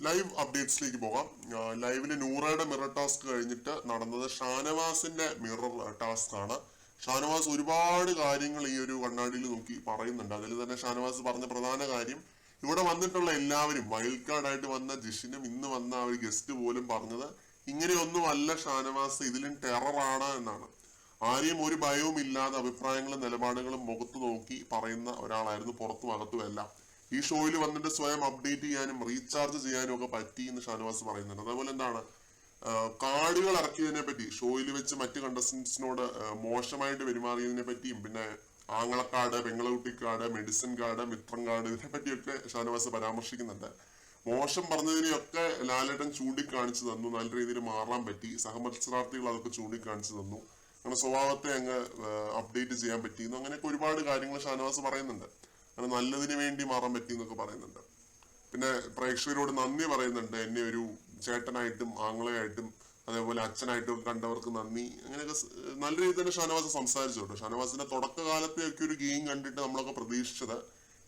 Live അപ്ഡേറ്റ്സിലേക്ക് പോകാം. ലൈവില് നൂറയുടെ mirror task കഴിഞ്ഞിട്ട് നടന്നത് ഷാനവാസിന്റെ മിറർ ടാസ്ക് ആണ്. ഷാനവാസ് ഒരുപാട് കാര്യങ്ങൾ ഈ ഒരു കണ്ണാടിയിൽ നോക്കി പറയുന്നുണ്ട്. അതിൽ തന്നെ ഷാനവാസ് പറഞ്ഞ പ്രധാന കാര്യം, ഇവിടെ വന്നിട്ടുള്ള എല്ലാവരും വൈൽഡ് കാർഡായിട്ട് വന്ന ജിഷിനും ഇന്ന് വന്ന ഒരു ഗസ്റ്റ് പോലും പറഞ്ഞത് ഇങ്ങനെയൊന്നും അല്ല ഷാനവാസ്, ഇതിലും ടെററാണ് എന്നാണ്. ആരെയും ഒരു ഭയവും ഇല്ലാതെ അഭിപ്രായങ്ങളും നിലപാടുകളും മുഖത്ത് നോക്കി പറയുന്ന ഒരാളായിരുന്നു പുറത്തും അകത്തും എല്ലാം. ഈ ഷോയിൽ വന്നിട്ട് സ്വയം അപ്ഡേറ്റ് ചെയ്യാനും റീചാർജ് ചെയ്യാനും ഒക്കെ പറ്റി എന്ന് ഷാനവാസ് പറയുന്നുണ്ട്. അതേപോലെ എന്താണ്, കാർഡുകൾ ഇറക്കിയതിനെ പറ്റി, ഷോയിൽ വെച്ച് മറ്റ് കണ്ടസ്റ്റൻസിനോട് മോശമായിട്ട് പെരുമാറിയതിനെ പറ്റിയും, പിന്നെ ആങ്ങളക്കാർഡ്, പെങ്ങളകുട്ടിക്കാർഡ്, മെഡിസിൻ കാർഡ്, മിത്രം കാർഡ്, ഇതിനെ പറ്റിയൊക്കെ ഷാനവാസ് പരാമർശിക്കുന്നുണ്ട്. മോശം പറഞ്ഞതിനെയൊക്കെ ലാലേട്ടൻ ചൂണ്ടിക്കാണിച്ചു തന്നു, നല്ല രീതിയിൽ മാറാൻ പറ്റി, സഹമത്സരാർത്ഥികൾ അതൊക്കെ ചൂണ്ടിക്കാണിച്ചു തന്നു, അങ്ങനെ സ്വഭാവത്തെ അങ്ങ് അപ്ഡേറ്റ് ചെയ്യാൻ പറ്റിയെന്നു, അങ്ങനെയൊക്കെ ഒരുപാട് കാര്യങ്ങൾ ഷാനവാസ് പറയുന്നുണ്ട്. അങ്ങനെ നല്ലതിന് വേണ്ടി മാറാൻ പറ്റി എന്നൊക്കെ പറയുന്നുണ്ട്. പിന്നെ പ്രേക്ഷകരോട് നന്ദി പറയുന്നുണ്ട്, എന്നെ ഒരു ചേട്ടനായിട്ടും ആങ്ങളയായിട്ടും അതേപോലെ അച്ഛനായിട്ടും കണ്ടവർക്ക് നന്ദി, അങ്ങനെയൊക്കെ നല്ല രീതിയിൽ തന്നെ ഷാനവാസ് സംസാരിച്ചു കേട്ടോ. ഷാനവാസിന്റെ തുടക്കകാലത്തെയൊക്കെ ഒരു ഗെയിം കണ്ടിട്ട് നമ്മളൊക്കെ പ്രതീക്ഷിച്ചത്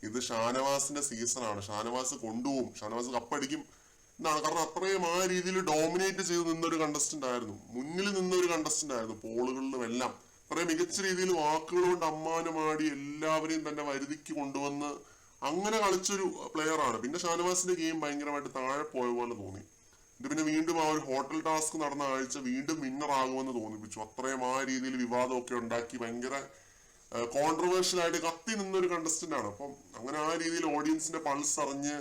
ഇത് ഷാനവാസിന്റെ സീസണാണ്, ഷാനവാസ് കൊണ്ടുപോകും, ഷാനവാസ് കപ്പടിക്കും എന്നാണ്. കാരണം അത്രയും ആ രീതിയിൽ ഡോമിനേറ്റ് ചെയ്ത് നിന്നൊരു കണ്ടസ്റ്റന്റ് ആയിരുന്നു, മുന്നിൽ നിന്നൊരു കണ്ടസ്റ്റന്റ് ആയിരുന്നു. പോളുകളിലും എല്ലാം കുറെ മികച്ച രീതിയിൽ വാക്കുകൾ കൊണ്ട് അമ്മാനമാടി എല്ലാവരെയും തന്നെ വരുതിക്ക് കൊണ്ടുവന്ന് അങ്ങനെ കളിച്ചൊരു പ്ലെയർ ആണ്. പിന്നെ ഷാനവാസിന്റെ ഗെയിം ഭയങ്കരമായിട്ട് താഴെ പോയ പോലെ തോന്നി. ഇത് പിന്നെ വീണ്ടും ആ ഒരു ഹോട്ടൽ ടാസ്ക് നടന്ന ആഴ്ച വീണ്ടും വിന്നർ ആകുമെന്ന് തോന്നിപ്പിച്ചു. അത്രയും ആ രീതിയിൽ വിവാദമൊക്കെ ഉണ്ടാക്കി ഭയങ്കര കോൺട്രവേഴ്ഷ്യൽ ആയിട്ട് കത്തി നിന്നൊരു കണ്ടസ്റ്റന്റ് ആണ്. അപ്പം അങ്ങനെ ആ രീതിയിൽ ഓഡിയൻസിന്റെ പൾസ് അറിഞ്ഞ്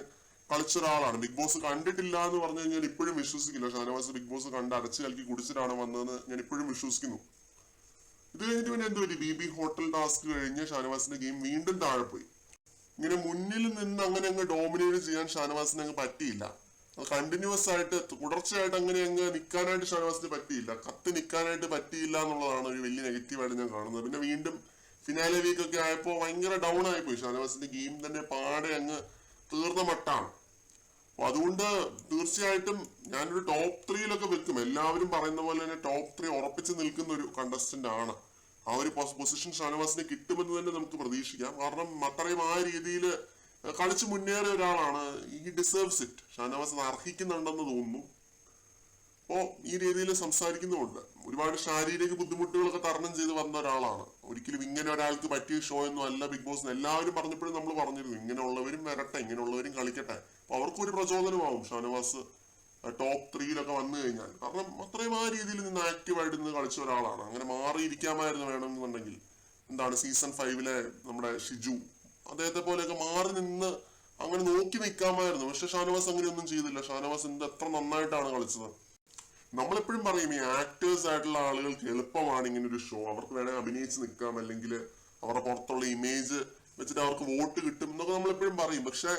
കളിച്ച ഒരാളാണ്. ബിഗ് ബോസ് കണ്ടിട്ടില്ല എന്ന് പറഞ്ഞു കഴിഞ്ഞാൽ ഇപ്പോഴും വിശ്വസിക്കില്ല. ഷാനവാസ് ബിഗ് ബോസ് കണ്ട് അടച്ചു കലക്കി കുടിച്ചിട്ടാണ് വന്നതെന്ന് ഞാൻ ഇപ്പോഴും വിശ്വസിക്കുന്നു. ഇത് കഴിഞ്ഞിട്ട് പിന്നെ എന്ത് പറ്റി, ബി ഹോട്ടൽ ടാസ്ക് കഴിഞ്ഞ് ഷാനവാസിന്റെ ഗെയിം വീണ്ടും താഴെ പോയി. ഇങ്ങനെ മുന്നിൽ നിന്ന് അങ്ങനെ അങ്ങ് ഡോമിനേറ്റ് ചെയ്യാൻ ഷാനവാസിന് അങ്ങ് പറ്റിയില്ല. അത് കണ്ടിന്യൂസ് ആയിട്ട് തുടർച്ചയായിട്ട് അങ്ങനെ അങ്ങ് നിൽക്കാനായിട്ട് ഷാനവാസിന് പറ്റിയില്ല, കത്തി നിൽക്കാനായിട്ട് പറ്റിയില്ല എന്നുള്ളതാണ് ഒരു വലിയ നെഗറ്റീവായിട്ട് ഞാൻ കാണുന്നത്. പിന്നെ വീണ്ടും ഫിനാലെ വീക്ക് ഒക്കെ ആയപ്പോൾ ഭയങ്കര ഡൗൺ ആയിപ്പോയി. ഷാനവാസിന്റെ ഗെയിം തന്നെ പാടെ അങ്ങ് തീർന്ന മട്ടാണ്. അപ്പൊ അതുകൊണ്ട് തീർച്ചയായിട്ടും ഞാനൊരു ടോപ്പ് 3 വെക്കും. എല്ലാവരും പറയുന്ന പോലെ തന്നെ ടോപ്പ് 3 ഉറപ്പിച്ച് നിൽക്കുന്ന ഒരു കണ്ടസ്റ്റന്റ് ആണ്. ആ ഒരു പൊസിഷൻ ഷാനവാസിന് കിട്ടുമെന്ന് തന്നെ നമുക്ക് പ്രതീക്ഷിക്കാം. കാരണം അത്രയും ആ രീതിയിൽ കളിച്ച് മുന്നേറിയ ഒരാളാണ്. ഈ ഡിസേർവ്സ് ഇറ്റ്, ഷാനവാസ് അർഹിക്കുന്നുണ്ടെന്ന് തോന്നുന്നു. അപ്പോ ഈ രീതിയിൽ സംസാരിക്കുന്നുമുണ്ട്. ഒരുപാട് ശാരീരിക ബുദ്ധിമുട്ടുകളൊക്കെ തരണം ചെയ്ത് വന്ന ഒരാളാണ്. ഒരിക്കലും ഇങ്ങനെ ഒരാൾക്ക് പറ്റിയ ഷോ ഒന്നും അല്ല ബിഗ് ബോസ്. എല്ലാവരും പറഞ്ഞപ്പോഴും നമ്മൾ പറഞ്ഞിരുന്നു ഇങ്ങനെയുള്ളവരും വരട്ടെ, ഇങ്ങനെയുള്ളവരും കളിക്കട്ടെ, അപ്പൊ അവർക്കൊരു പ്രചോദനമാവും ഷാനവാസ് ടോപ്പ് 3 വന്നു കഴിഞ്ഞാൽ. കാരണം അത്രയും ആ രീതിയിൽ നിന്ന് ആക്റ്റീവായിട്ട് നിന്ന് കളിച്ച ഒരാളാണ്. അങ്ങനെ മാറിയിരിക്കാമായിരുന്നു വേണമെന്നുണ്ടെങ്കിൽ. എന്താണ് സീസൺ 5 നമ്മുടെ ഷിജു, അദ്ദേഹത്തെ പോലെയൊക്കെ മാറി നിന്ന് അങ്ങനെ നോക്കി നിൽക്കാമായിരുന്നു. പക്ഷെ ഷാനവാസ് അങ്ങനെയൊന്നും ചെയ്തില്ല. ഷാനവാസ് എത്ര നന്നായിട്ടാണ് കളിച്ചത്. നമ്മളെപ്പോഴും പറയും ഈ ആക്ടേഴ്സ് ആയിട്ടുള്ള ആളുകൾക്ക് എളുപ്പമാണ് ഇങ്ങനെ ഒരു ഷോ, അവർക്ക് വേണമെങ്കിൽ അഭിനയിച്ച് നിൽക്കാം, അല്ലെങ്കിൽ അവരുടെ പുറത്തുള്ള ഇമേജ് വെച്ചിട്ട് അവർക്ക് വോട്ട് കിട്ടും എന്നൊക്കെ നമ്മളെപ്പോഴും പറയും. പക്ഷെ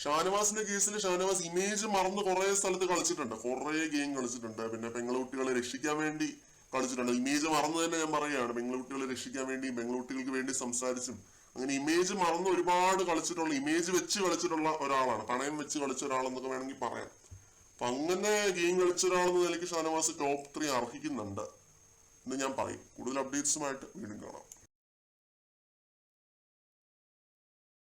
ഷാനവാസിന്റെ കേസിൽ ഷാനവാസ് ഇമേജ് മറന്ന് കുറെ സ്ഥലത്ത് കളിച്ചിട്ടുണ്ട്, കുറെ ഗെയിം കളിച്ചിട്ടുണ്ട്. പിന്നെ പെങ്ങളുകുട്ടികളെ രക്ഷിക്കാൻ വേണ്ടി കളിച്ചിട്ടുണ്ട്. ഇമേജ് മറന്നു തന്നെ ഞാൻ പറയുകയാണ്, പെങ്ങളുകുട്ടികളെ രക്ഷിക്കാൻ വേണ്ടിയും പെങ്ങളുകുട്ടികൾക്ക് വേണ്ടി സംസാരിച്ചും അങ്ങനെ ഇമേജ് മറന്ന് ഒരുപാട് കളിച്ചിട്ടുള്ള, ഇമേജ് വെച്ച് കളിച്ചിട്ടുള്ള ഒരാളാണ്, പണയം വെച്ച് കളിച്ച ഒരാളെന്നൊക്കെ വേണമെങ്കിൽ പറയാം. അപ്പൊ അങ്ങനെ ഗെയിം കളിച്ച ഒരാളെന്ന നിലയ്ക്ക് ഷാനവാസ് ടോപ്പ് 3 അർഹിക്കുന്നുണ്ട് എന്ന് ഞാൻ പറയും. കൂടുതൽ അപ്ഡേറ്റ്സുമായിട്ട് വീണ്ടും കാണാം.